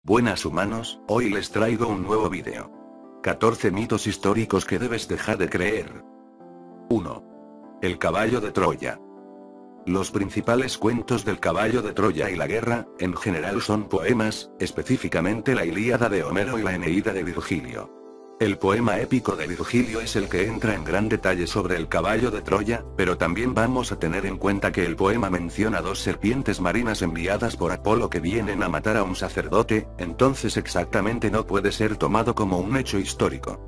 Buenas humanos, hoy les traigo un nuevo vídeo. 14 mitos históricos que debes dejar de creer. 1. El caballo de Troya. Los principales cuentos del caballo de Troya y la guerra, en general son poemas, específicamente la Ilíada de Homero y la Eneida de Virgilio. El poema épico de Virgilio es el que entra en gran detalle sobre el caballo de Troya, pero también vamos a tener en cuenta que el poema menciona dos serpientes marinas enviadas por Apolo que vienen a matar a un sacerdote, entonces exactamente no puede ser tomado como un hecho histórico.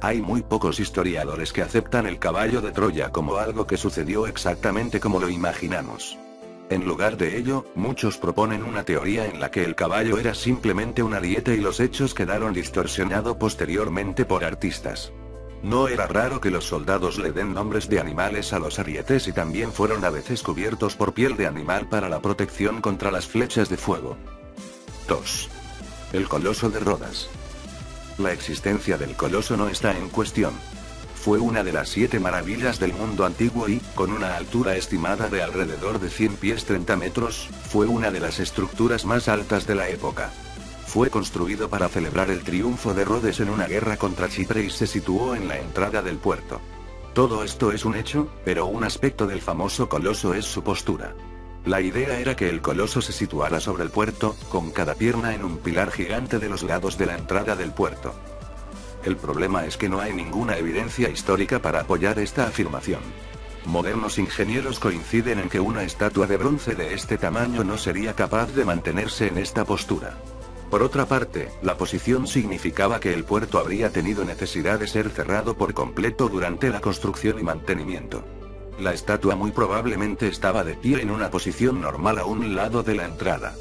Hay muy pocos historiadores que aceptan el caballo de Troya como algo que sucedió exactamente como lo imaginamos. En lugar de ello, muchos proponen una teoría en la que el caballo era simplemente un ariete y los hechos quedaron distorsionados posteriormente por artistas. No era raro que los soldados le den nombres de animales a los arietes y también fueron a veces cubiertos por piel de animal para la protección contra las flechas de fuego. 2. El Coloso de Rodas. La existencia del coloso no está en cuestión. Fue una de las 7 maravillas del mundo antiguo y, con una altura estimada de alrededor de 100 pies 30 metros, fue una de las estructuras más altas de la época. Fue construido para celebrar el triunfo de Rodes en una guerra contra Chipre y se situó en la entrada del puerto. Todo esto es un hecho, pero un aspecto del famoso coloso es su postura. La idea era que el coloso se situara sobre el puerto, con cada pierna en un pilar gigante de los lados de la entrada del puerto. El problema es que no hay ninguna evidencia histórica para apoyar esta afirmación. Modernos ingenieros coinciden en que una estatua de bronce de este tamaño no sería capaz de mantenerse en esta postura. Por otra parte, la posición significaba que el puerto habría tenido necesidad de ser cerrado por completo durante la construcción y mantenimiento. La estatua muy probablemente estaba de pie en una posición normal a un lado de la entrada.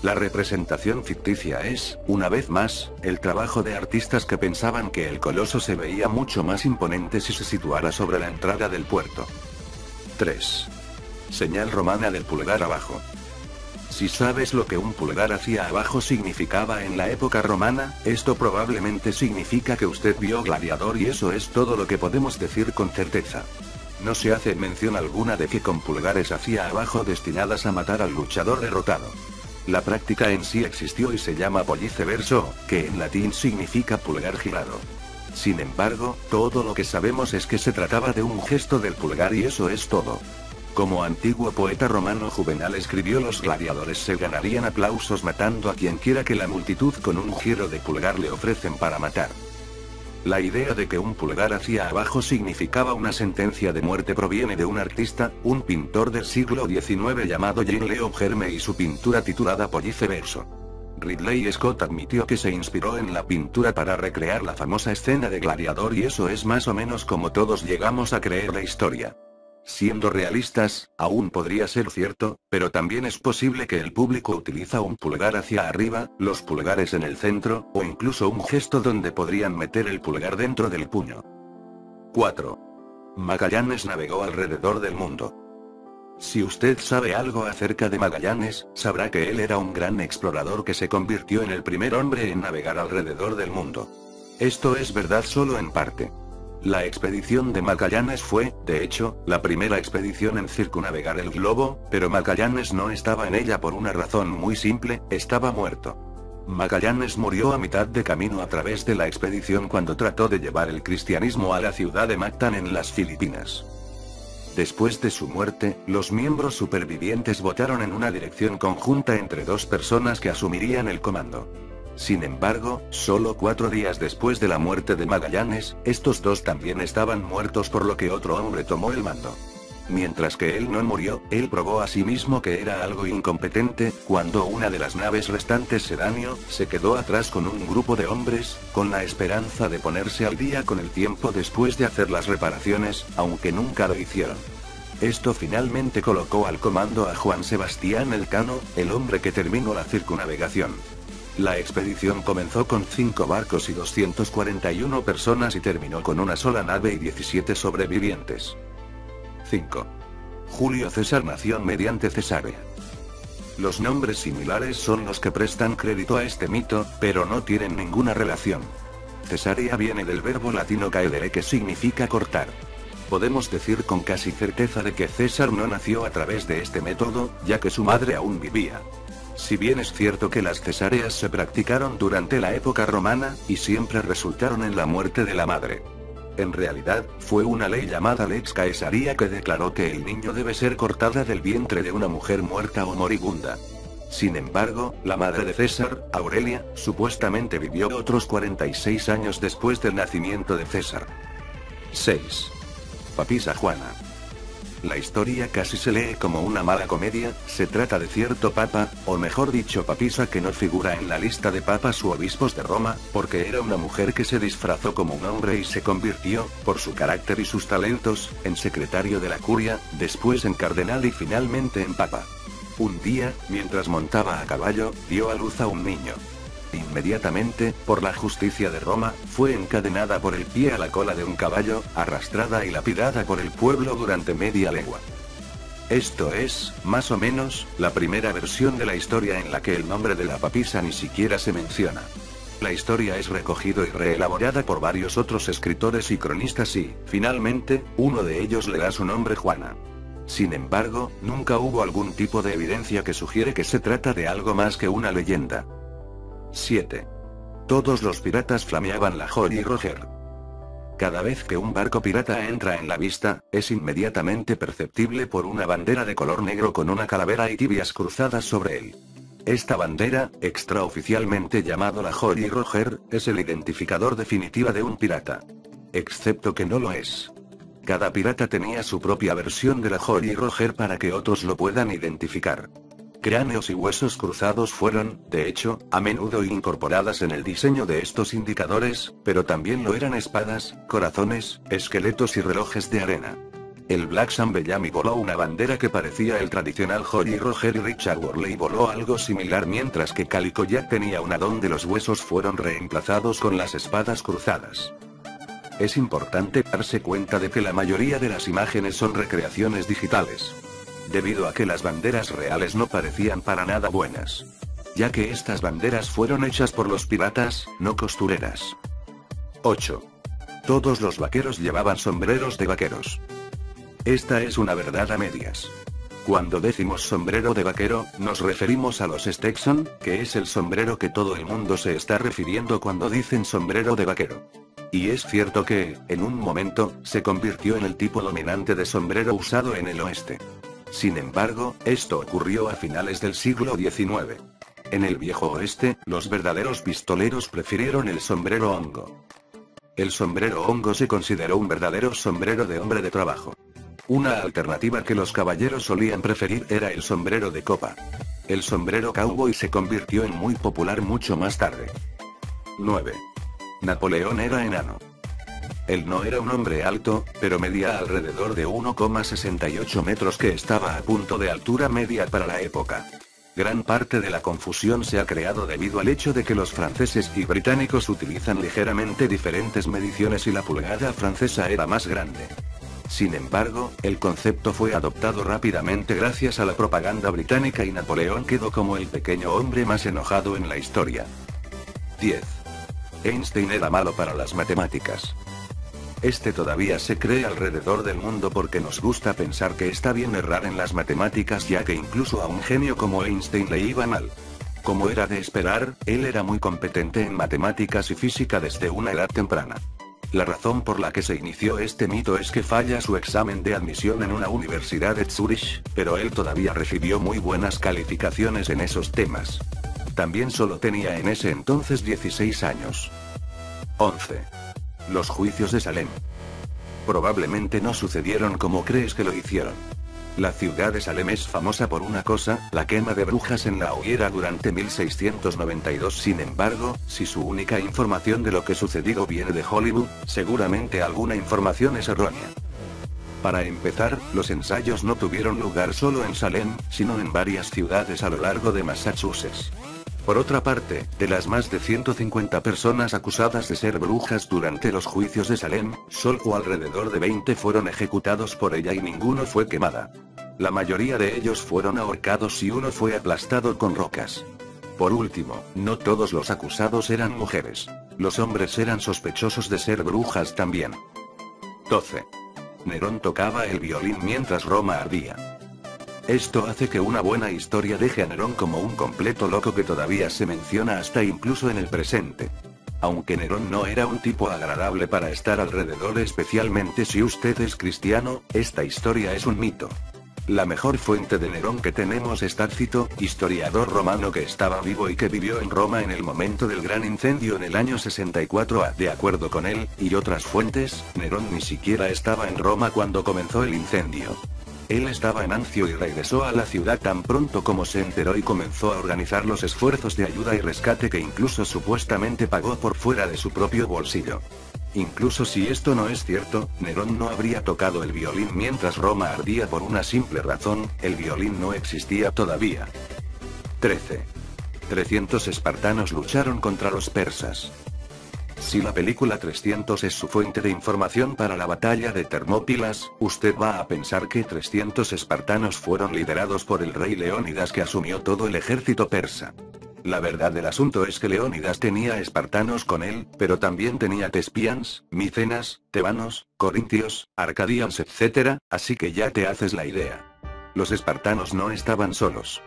La representación ficticia es, una vez más, el trabajo de artistas que pensaban que el coloso se veía mucho más imponente si se situara sobre la entrada del puerto. 3. Señal romana del pulgar abajo. Si sabes lo que un pulgar hacia abajo significaba en la época romana, esto probablemente significa que usted vio Gladiador y eso es todo lo que podemos decir con certeza. No se hace mención alguna de que con pulgares hacia abajo destinadas a matar al luchador derrotado. La práctica en sí existió y se llama pollice verso, que en latín significa pulgar girado. Sin embargo, todo lo que sabemos es que se trataba de un gesto del pulgar y eso es todo. Como antiguo poeta romano Juvenal escribió, los gladiadores se ganarían aplausos matando a quien quiera que la multitud con un giro de pulgar le ofrecen para matar. La idea de que un pulgar hacia abajo significaba una sentencia de muerte proviene de un artista, un pintor del siglo XIX llamado Jean-Léon Germe y su pintura titulada Pollice verso. Ridley Scott admitió que se inspiró en la pintura para recrear la famosa escena de Gladiador y eso es más o menos como todos llegamos a creer la historia. Siendo realistas, aún podría ser cierto, pero también es posible que el público utiliza un pulgar hacia arriba, los pulgares en el centro, o incluso un gesto donde podrían meter el pulgar dentro del puño. 4. Magallanes navegó alrededor del mundo. Si usted sabe algo acerca de Magallanes, sabrá que él era un gran explorador que se convirtió en el primer hombre en navegar alrededor del mundo. Esto es verdad solo en parte. La expedición de Magallanes fue, de hecho, la primera expedición en circunnavegar el globo, pero Magallanes no estaba en ella por una razón muy simple, estaba muerto. Magallanes murió a mitad de camino a través de la expedición cuando trató de llevar el cristianismo a la ciudad de Mactan en las Filipinas. Después de su muerte, los miembros supervivientes votaron en una dirección conjunta entre dos personas que asumirían el comando. Sin embargo, solo 4 días después de la muerte de Magallanes, estos dos también estaban muertos por lo que otro hombre tomó el mando. Mientras que él no murió, él probó a sí mismo que era algo incompetente, cuando una de las naves restantes se dañó, se quedó atrás con un grupo de hombres, con la esperanza de ponerse al día con el tiempo después de hacer las reparaciones, aunque nunca lo hicieron. Esto finalmente colocó al comando a Juan Sebastián Elcano, el hombre que terminó la circunnavegación. La expedición comenzó con 5 barcos y 241 personas y terminó con una sola nave y 17 sobrevivientes. 5. Julio César nació mediante cesárea. Los nombres similares son los que prestan crédito a este mito, pero no tienen ninguna relación. Cesárea viene del verbo latino caedere que significa cortar. Podemos decir con casi certeza de que César no nació a través de este método, ya que su madre aún vivía. Si bien es cierto que las cesáreas se practicaron durante la época romana, y siempre resultaron en la muerte de la madre. En realidad, fue una ley llamada Lex Caesaria que declaró que el niño debe ser cortada del vientre de una mujer muerta o moribunda. Sin embargo, la madre de César, Aurelia, supuestamente vivió otros 46 años después del nacimiento de César. 6. Papisa Juana. La historia casi se lee como una mala comedia. Se trata de cierto papa, o mejor dicho papisa que no figura en la lista de papas u obispos de Roma, porque era una mujer que se disfrazó como un hombre y se convirtió, por su carácter y sus talentos, en secretario de la curia, después en cardenal y finalmente en papa. Un día, mientras montaba a caballo, dio a luz a un niño. Inmediatamente, por la justicia de Roma, fue encadenada por el pie a la cola de un caballo, arrastrada y lapidada por el pueblo durante media legua. Esto es, más o menos, la primera versión de la historia en la que el nombre de la papisa ni siquiera se menciona. La historia es recogido y reelaborada por varios otros escritores y cronistas y, finalmente, uno de ellos le da su nombre Juana. Sin embargo, nunca hubo algún tipo de evidencia que sugiere que se trata de algo más que una leyenda. 7. Todos los piratas flameaban la Jolly Roger. Cada vez que un barco pirata entra en la vista, es inmediatamente perceptible por una bandera de color negro con una calavera y tibias cruzadas sobre él. Esta bandera, extraoficialmente llamado la Jolly Roger, es el identificador definitivo de un pirata. Excepto que no lo es. Cada pirata tenía su propia versión de la Jolly Roger para que otros lo puedan identificar. Cráneos y huesos cruzados fueron, de hecho, a menudo incorporadas en el diseño de estos indicadores, pero también lo eran espadas, corazones, esqueletos y relojes de arena. El Black Sam Bellamy voló una bandera que parecía el tradicional Jolly Roger y Richard Worley voló algo similar mientras que Calico Jack tenía una donde los huesos fueron reemplazados con las espadas cruzadas. Es importante darse cuenta de que la mayoría de las imágenes son recreaciones digitales. Debido a que las banderas reales no parecían para nada buenas. Ya que estas banderas fueron hechas por los piratas, no costureras. 8. Todos los vaqueros llevaban sombreros de vaqueros. Esta es una verdad a medias. Cuando decimos sombrero de vaquero, nos referimos a los Stetson, que es el sombrero que todo el mundo se está refiriendo cuando dicen sombrero de vaquero. Y es cierto que, en un momento, se convirtió en el tipo dominante de sombrero usado en el oeste. Sin embargo, esto ocurrió a finales del siglo XIX. En el viejo oeste, los verdaderos pistoleros prefirieron el sombrero hongo. El sombrero hongo se consideró un verdadero sombrero de hombre de trabajo. Una alternativa que los caballeros solían preferir era el sombrero de copa. El sombrero cowboy se convirtió en muy popular mucho más tarde. 9. Napoleón era enano. Él no era un hombre alto, pero medía alrededor de 1,68 metros que estaba a punto de altura media para la época. Gran parte de la confusión se ha creado debido al hecho de que los franceses y británicos utilizan ligeramente diferentes mediciones y la pulgada francesa era más grande. Sin embargo, el concepto fue adoptado rápidamente gracias a la propaganda británica y Napoleón quedó como el pequeño hombre más enojado en la historia. 10. Einstein era malo para las matemáticas. Este todavía se cree alrededor del mundo porque nos gusta pensar que está bien errar en las matemáticas ya que incluso a un genio como Einstein le iba mal. Como era de esperar, él era muy competente en matemáticas y física desde una edad temprana. La razón por la que se inició este mito es que falla su examen de admisión en una universidad de Zurich, pero él todavía recibió muy buenas calificaciones en esos temas. También solo tenía en ese entonces 16 años. 11. Los juicios de Salem. Probablemente no sucedieron como crees que lo hicieron. La ciudad de Salem es famosa por una cosa, la quema de brujas en la hoguera durante 1692. Sin embargo, si su única información de lo que sucedió viene de Hollywood, seguramente alguna información es errónea. Para empezar, los ensayos no tuvieron lugar solo en Salem, sino en varias ciudades a lo largo de Massachusetts. Por otra parte, de las más de 150 personas acusadas de ser brujas durante los juicios de Salem, solo alrededor de 20 fueron ejecutados por ella y ninguno fue quemada. La mayoría de ellos fueron ahorcados y uno fue aplastado con rocas. Por último, no todos los acusados eran mujeres. Los hombres eran sospechosos de ser brujas también. 12. Nerón tocaba el violín mientras Roma ardía. Esto hace que una buena historia deje a Nerón como un completo loco que todavía se menciona hasta incluso en el presente. Aunque Nerón no era un tipo agradable para estar alrededor, especialmente si usted es cristiano, esta historia es un mito. La mejor fuente de Nerón que tenemos es Tácito, historiador romano que estaba vivo y que vivió en Roma en el momento del gran incendio en el año 64 A. De acuerdo con él, y otras fuentes, Nerón ni siquiera estaba en Roma cuando comenzó el incendio. Él estaba en Ancio y regresó a la ciudad tan pronto como se enteró y comenzó a organizar los esfuerzos de ayuda y rescate que incluso supuestamente pagó por fuera de su propio bolsillo. Incluso si esto no es cierto, Nerón no habría tocado el violín mientras Roma ardía por una simple razón: el violín no existía todavía. 13. 300 espartanos lucharon contra los persas. Si la película 300 es su fuente de información para la batalla de Termópilas, usted va a pensar que 300 espartanos fueron liderados por el rey Leónidas, que asumió todo el ejército persa. La verdad del asunto es que Leónidas tenía espartanos con él, pero también tenía tespians, micenas, tebanos, corintios, arcadians, etc., así que ya te haces la idea. Los espartanos no estaban solos.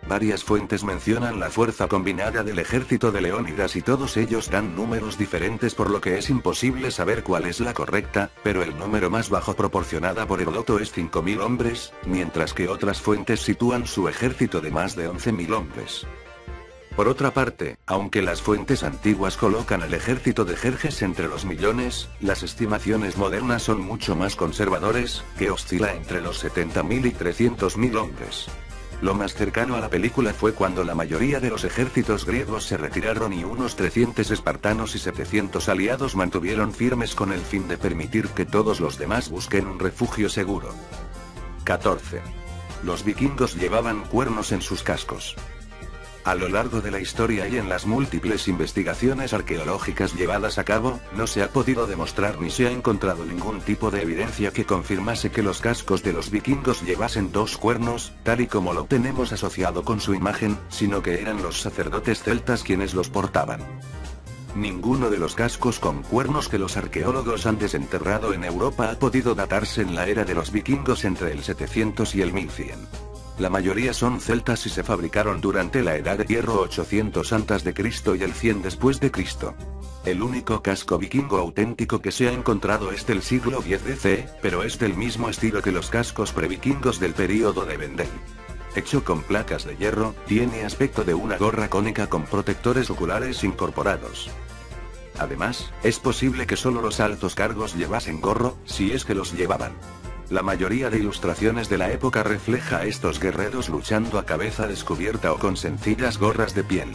Varias fuentes mencionan la fuerza combinada del ejército de Leónidas y todos ellos dan números diferentes, por lo que es imposible saber cuál es la correcta, pero el número más bajo proporcionada por Heródoto es 5.000 hombres, mientras que otras fuentes sitúan su ejército de más de 11.000 hombres. Por otra parte, aunque las fuentes antiguas colocan el ejército de Jerjes entre los millones, las estimaciones modernas son mucho más conservadores, que oscila entre los 70.000 y 300.000 hombres. Lo más cercano a la película fue cuando la mayoría de los ejércitos griegos se retiraron y unos 300 espartanos y 700 aliados mantuvieron firmes con el fin de permitir que todos los demás busquen un refugio seguro. 14. Los vikingos llevaban cuernos en sus cascos. A lo largo de la historia y en las múltiples investigaciones arqueológicas llevadas a cabo, no se ha podido demostrar ni se ha encontrado ningún tipo de evidencia que confirmase que los cascos de los vikingos llevasen dos cuernos, tal y como lo tenemos asociado con su imagen, sino que eran los sacerdotes celtas quienes los portaban. Ninguno de los cascos con cuernos que los arqueólogos han desenterrado en Europa ha podido datarse en la era de los vikingos entre el 700 y el 1100. La mayoría son celtas y se fabricaron durante la Edad de Hierro 800 a.C. y el 100 después de Cristo. El único casco vikingo auténtico que se ha encontrado es del siglo X DC, pero es del mismo estilo que los cascos previkingos del período de Vendel. Hecho con placas de hierro, tiene aspecto de una gorra cónica con protectores oculares incorporados. Además, es posible que solo los altos cargos llevasen gorro, si es que los llevaban. La mayoría de ilustraciones de la época refleja a estos guerreros luchando a cabeza descubierta o con sencillas gorras de piel.